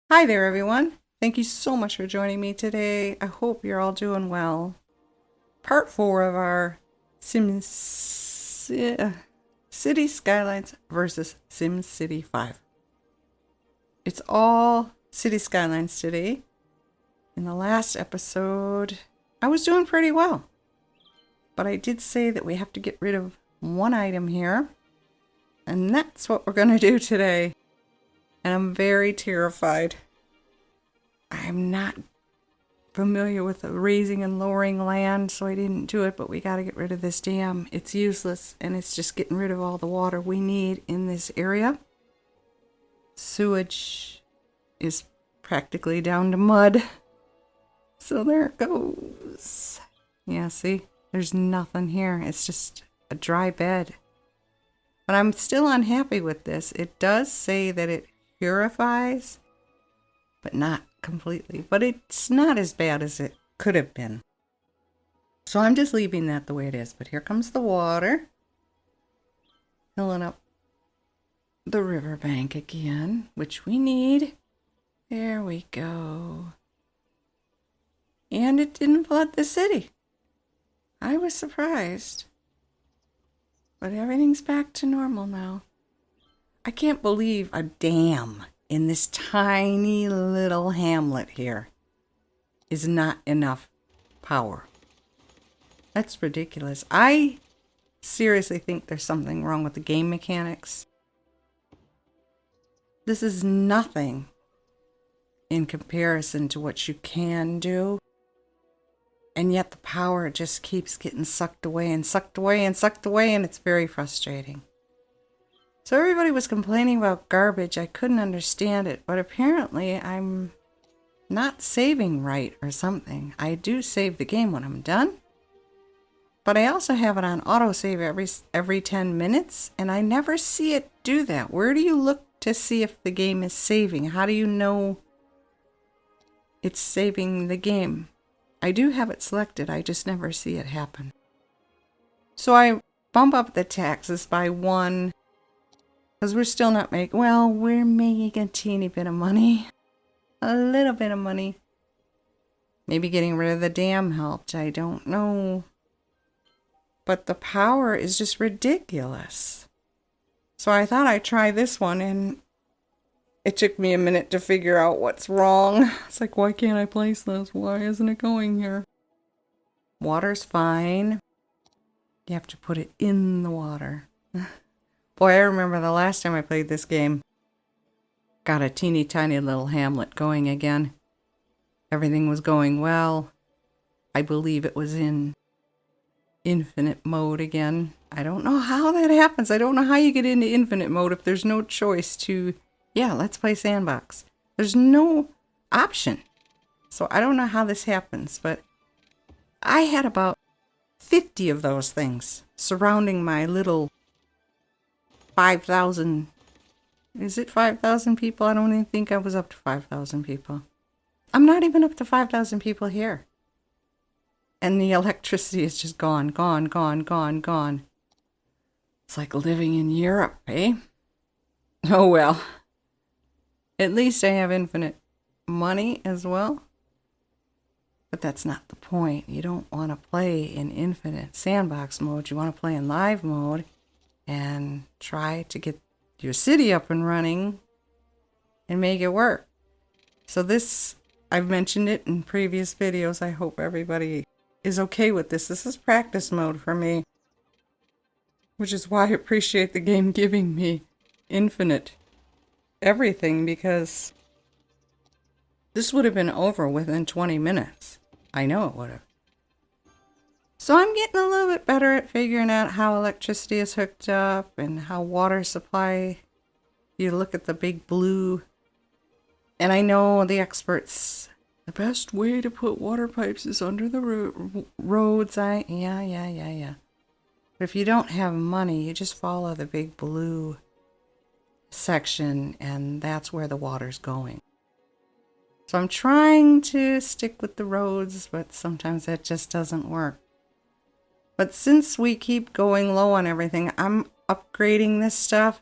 Hi there, everyone. Thank you so much for joining me today. I hope you're all doing well. Part 4 of our City Skylines versus SimCity 5. It's all City Skylines today. In the last episode, I was doing pretty well. But I did say that we have to get rid of one item here. And that's what we're going to do today. And I'm very terrified. I'm not familiar with raising and lowering land, so I didn't do it, but we got to get rid of this dam. It's useless, and it's just getting rid of all the water we need in this area. Sewage is practically down to mud. So there it goes. Yeah, see? There's nothing here. It's just a dry bed. But I'm still unhappy with this. It does say that it purifies, but not completely. But it's not as bad as it could have been. So I'm just leaving that the way it is. But here comes the water. Filling up the riverbank again, which we need. There we go. And it didn't flood the city. I was surprised. But everything's back to normal now. I can't believe a dam in this tiny little hamlet here is not enough power. That's ridiculous. I seriously think there's something wrong with the game mechanics. This is nothing in comparison to what you can do. And yet the power just keeps getting sucked away and sucked away and sucked away, and it's very frustrating. So everybody was complaining about garbage. I couldn't understand it, but apparently I'm not saving right or something. I do save the game when I'm done, but I also have it on autosave every 10 minutes, and I never see it do that. Where do you look to see if the game is saving? How do you know it's saving the game? I do have it selected, I just never see it happen. So I bump up the taxes by 1, because we're still not making, well, we're making a teeny bit of money. A little bit of money. Maybe getting rid of the dam helped, I don't know. But the power is just ridiculous. So I thought I'd try this one, and it took me a minute to figure out what's wrong. It's like, why can't I place this? Why isn't it going here? Water's fine. You have to put it in the water. Boy, I remember the last time I played this game. Got a teeny tiny little hamlet going again. Everything was going well. I believe it was in infinite mode again. I don't know how that happens. I don't know how you get into infinite mode if there's no choice to... Yeah, let's play sandbox. There's no option. So I don't know how this happens, but I had about 50 of those things surrounding my little 5,000. Is it 5,000 people? I don't even think I was up to 5,000 people. I'm not even up to 5,000 people here. And the electricity is just gone, gone, gone, gone, gone. It's like living in Europe, eh? Oh well. At least I have infinite money as well. But that's not the point. You don't want to play in infinite sandbox mode. You want to play in live mode and try to get your city up and running and make it work. So this, I've mentioned it in previous videos. I hope everybody is okay with this. This is practice mode for me, which is why I appreciate the game giving me infinite everything, because this would have been over within 20 minutes. I know it would have. So I'm getting a little bit better at figuring out how electricity is hooked up and how water supply. You look at the big blue, and I know the experts, the best way to put water pipes is under the roads. Yeah. But if you don't have money, you just follow the big blue section, and that's where the water's going. So I'm trying to stick with the roads, but sometimes that just doesn't work. But since we keep going low on everything, I'm upgrading this stuff.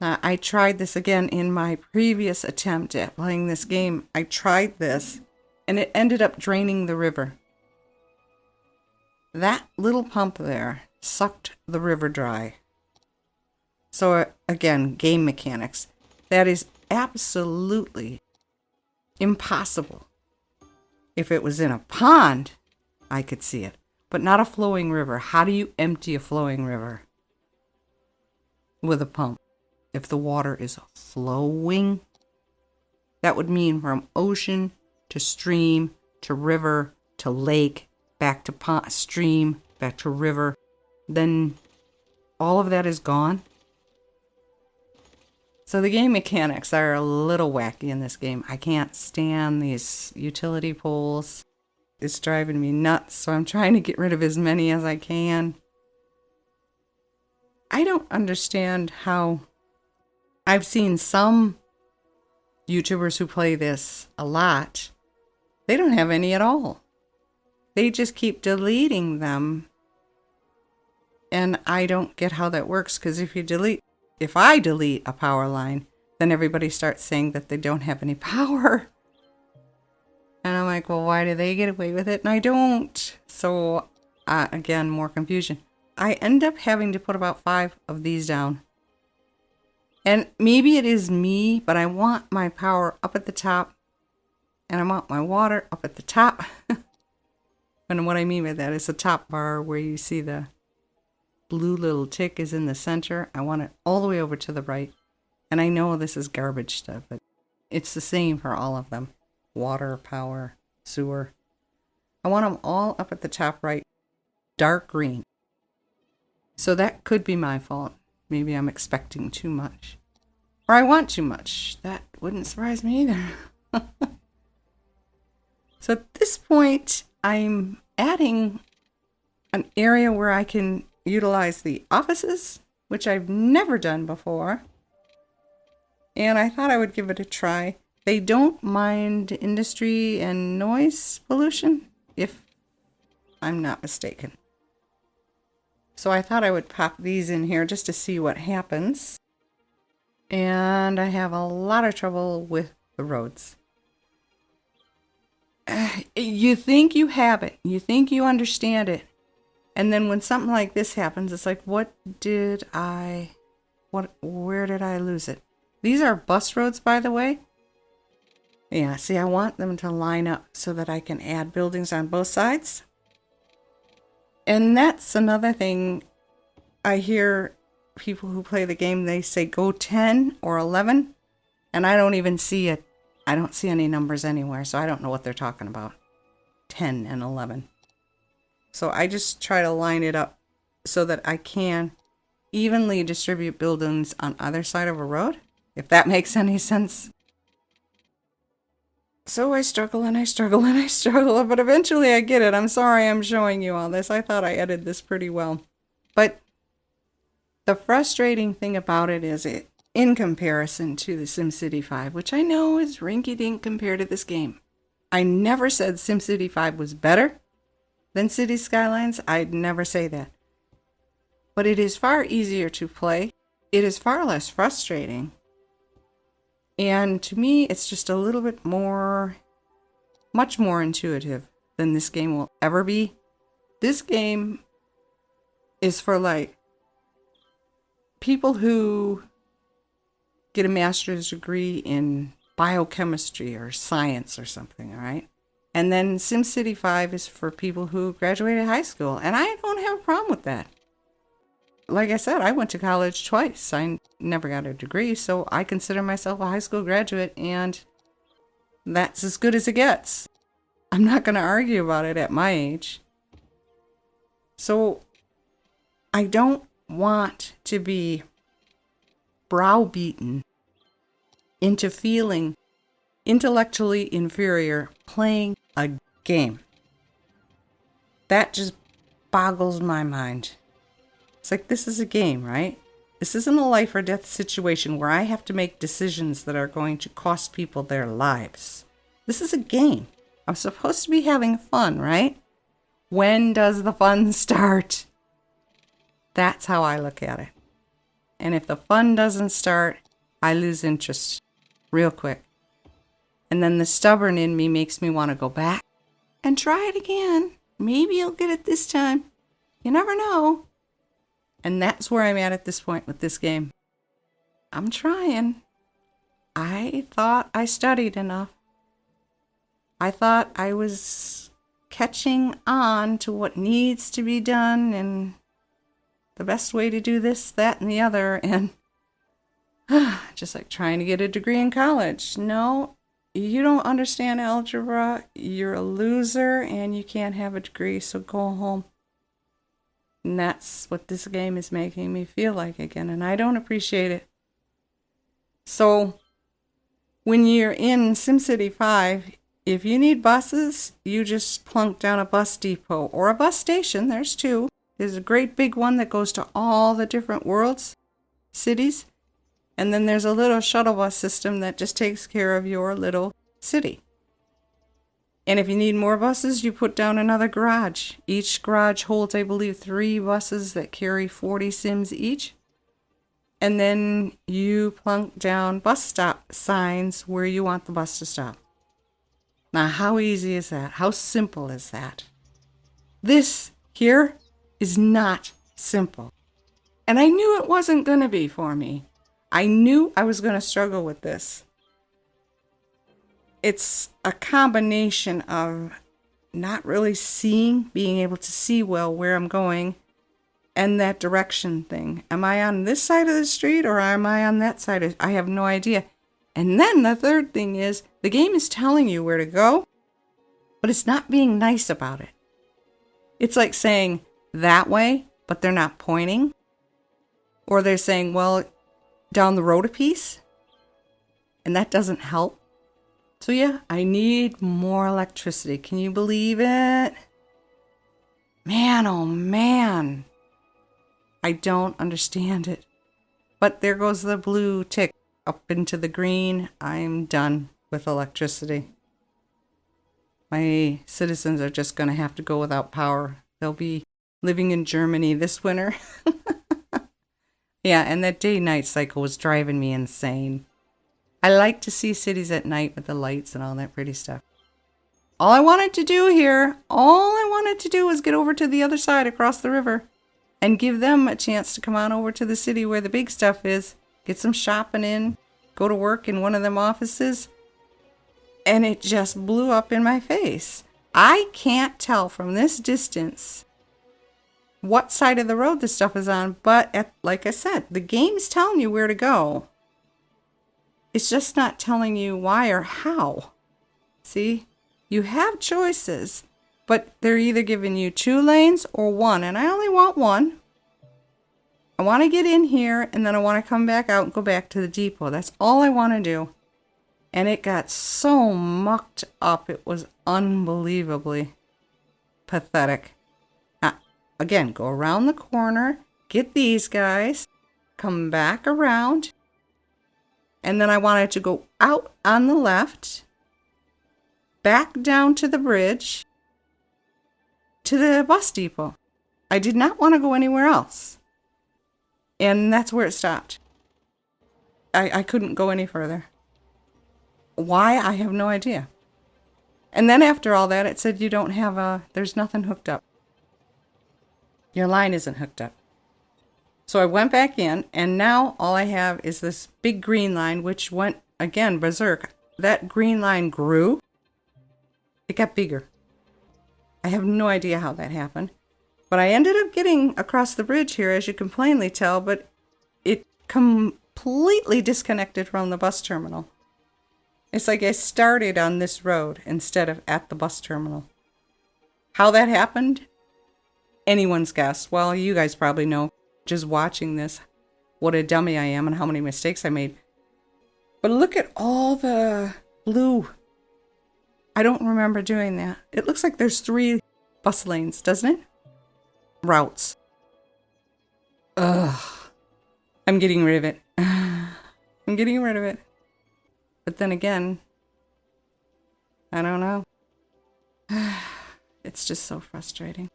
I tried this again in my previous attempt at playing this game. I tried this, and it ended up draining the river. That little pump there sucked the river dry. So again, game mechanics. That is absolutely impossible. If it was in a pond, I could see it, but not a flowing river. How do you empty a flowing river? With a pump. If the water is flowing, that would mean from ocean to stream to river to lake, back to pond, stream, back to river. Then all of that is gone. So the game mechanics are a little wacky in this game. I can't stand these utility poles. It's driving me nuts, so I'm trying to get rid of as many as I can. I don't understand how I've seen some YouTubers who play this a lot. They don't have any at all. They just keep deleting them. And I don't get how that works, because if I delete a power line, then everybody starts saying that they don't have any power. And I'm like, well, why do they get away with it and I don't? So, again, more confusion. I end up having to put about 5 of these down. And maybe it is me, but I want my power up at the top. And I want my water up at the top. And what I mean by that is the top bar where you see the blue little tick is in the center. I want it all the way over to the right. And I know this is garbage stuff, but it's the same for all of them. Water, power, sewer. I want them all up at the top right, dark green. So that could be my fault. Maybe I'm expecting too much. Or I want too much. That wouldn't surprise me either. So at this point, I'm adding an area where I can utilize the offices, which I've never done before. And I thought I would give it a try. They don't mind industry and noise pollution, if I'm not mistaken. So I thought I would pop these in here just to see what happens. And I have a lot of trouble with the roads. You think you have it. You think you understand it. And then when something like this happens, it's like, where did I lose it? These are bus roads, by the way. Yeah, see, I want them to line up so that I can add buildings on both sides. And that's another thing. I hear people who play the game, they say go 10 or 11. And I don't even see it. I don't see any numbers anywhere, so I don't know what they're talking about. 10 and 11. So I just try to line it up so that I can evenly distribute buildings on either side of a road, if that makes any sense. So I struggle and I struggle and I struggle, but eventually I get it. I'm sorry I'm showing you all this. I thought I edited this pretty well. But the frustrating thing about it is in comparison to the SimCity 5, which I know is rinky-dink compared to this game. I never said SimCity 5 was better than City Skylines. I'd never say that. But it is far easier to play. It is far less frustrating. And to me, it's just a little bit more, much more intuitive than this game will ever be. This game is for like people who get a master's degree in biochemistry or science or something, all right? And then SimCity 5 is for people who graduated high school, and I don't have a problem with that. Like I said, I went to college twice. I never got a degree, so I consider myself a high school graduate, and that's as good as it gets. I'm not going to argue about it at my age. So I don't want to be browbeaten into feeling intellectually inferior playing a game. That just boggles my mind. It's like, this is a game, right? This isn't a life or death situation where I have to make decisions that are going to cost people their lives. This is a game. I'm supposed to be having fun, right? When does the fun start? That's how I look at it. And if the fun doesn't start, I lose interest real quick. And then the stubborn in me makes me want to go back and try it again. Maybe you'll get it this time. You never know. And that's where I'm at this point with this game. I'm trying. I thought I studied enough. I thought I was catching on to what needs to be done and the best way to do this, that, and the other. And just like trying to get a degree in college. No, you don't understand algebra. You're a loser and you can't have a degree, so go home. And that's what this game is making me feel like again, and I don't appreciate it. So, when you're in SimCity 5, if you need buses, you just plunk down a bus depot or a bus station. There's two. There's a great big one that goes to all the different worlds, cities. And then there's a little shuttle bus system that just takes care of your little city. And if you need more buses, you put down another garage. Each garage holds, I believe, 3 buses that carry 40 Sims each. And then you plunk down bus stop signs where you want the bus to stop. Now, how easy is that? How simple is that? This here is not simple. And I knew it wasn't going to be for me. I knew I was going to struggle with this. It's a combination of not really seeing, being able to see well where I'm going, and that direction thing. Am I on this side of the street or am I on that side? I have no idea. And then the third thing is the game is telling you where to go, but it's not being nice about it. It's like saying that way, but they're not pointing. Or they're saying, well, down the road a piece, and that doesn't help. So yeah, I need more electricity. Can you believe it? Man, oh man. I don't understand it. But there goes the blue tick up into the green. I'm done with electricity. My citizens are just going to have to go without power. They'll be living in Germany this winter. Yeah, and that day-night cycle was driving me insane. I like to see cities at night with the lights and all that pretty stuff. All I wanted to do was get over to the other side across the river and give them a chance to come on over to the city where the big stuff is, get some shopping in, go to work in one of them offices, and it just blew up in my face. I can't tell from this distance what side of the road this stuff is on, but like I said, the game's telling you where to go. It's just not telling you why or how. See? You have choices, but they're either giving you 2 lanes or 1, and I only want 1. I want to get in here, and then I want to come back out and go back to the depot. That's all I want to do. And it got so mucked up, it was unbelievably pathetic. Again, go around the corner, get these guys, come back around, and then I wanted to go out on the left, back down to the bridge, to the bus depot. I did not want to go anywhere else. And that's where it stopped. I couldn't go any further. Why? I have no idea. And then after all that, it said you don't have there's nothing hooked up. Your line isn't hooked up. So I went back in, and now all I have is this big green line, which went, again, berserk. That green line grew. It got bigger. I have no idea how that happened. But I ended up getting across the bridge here, as you can plainly tell, but it completely disconnected from the bus terminal. It's like I started on this road instead of at the bus terminal. How that happened? Anyone's guess. Well, you guys probably know, just watching this, what a dummy I am and how many mistakes I made. But look at all the blue. I don't remember doing that. It looks like there's 3 bus lanes, doesn't it? Routes. Ugh. I'm getting rid of it. I'm getting rid of it. But then again, I don't know. It's just so frustrating.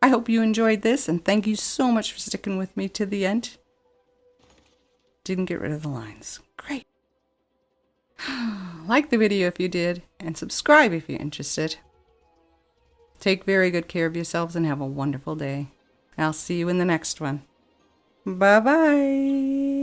I hope you enjoyed this, and thank you so much for sticking with me to the end. Didn't get rid of the lines. Great. Like the video if you did, and subscribe if you're interested. Take very good care of yourselves and have a wonderful day. I'll see you in the next one. Bye-bye.